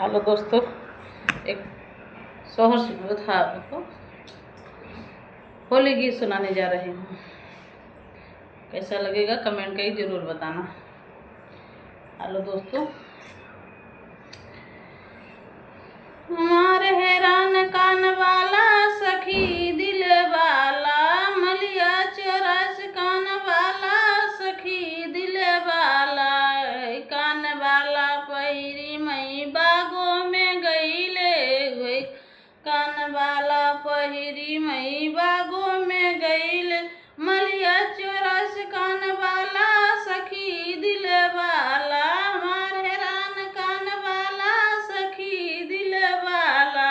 Hello दोस्तों, एक शोहर था आपको होली गीत सुनाने जा रही हूँ। कैसा लगेगा कमेंट करके ज़रूर बताना। हेलो दोस्तों, हमारे हैरान कान वाला सखी दिल वाला, मलिया चौरस कान वाला सखी दिल वाला, कान वाला पहिरी मई बागों में गईले, कान वाला पहिरी मई बागों में गईले, मलिया चौरस कान वाला सखी दिल वाला, हमार हैरान कान वाला सखी दिल वाला,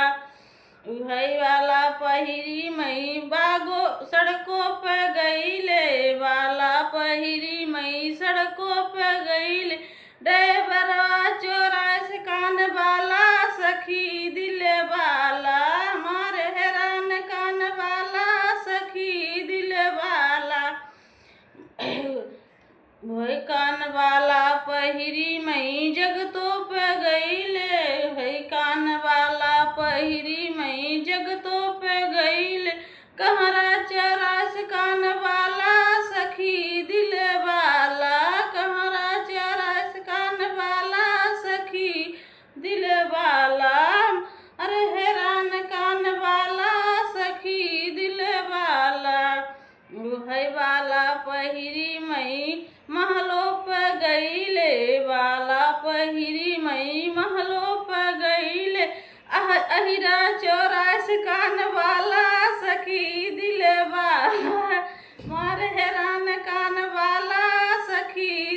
उहई वाला पहिरी मई बागो सड़कों पे गईले, वाला पहिरी मई सड़कों पे गईले, ड्राइवरवा चौरास कान वाला सखी दिल वाला, हमारे हैरान कान वाला सखी दिल वाला, वही कान वाला पहिरी मई जगतों पे गईले, वही कान वाला पहिरी मई जगतों पे गईले, कहरा चौरास कान वाला सखी दिल वाला, कहरा चौरास कान वाला सखी दिल वाला, अरे हैरान कान वाला सखी दिल वाला, है वाला पहिरी मई महलों पर गईले, वाला पहिरी मई महलों पर गईले, अहिरा चौरास कान वाला सखी दिल वाला, मार हैरान कान वाला सखी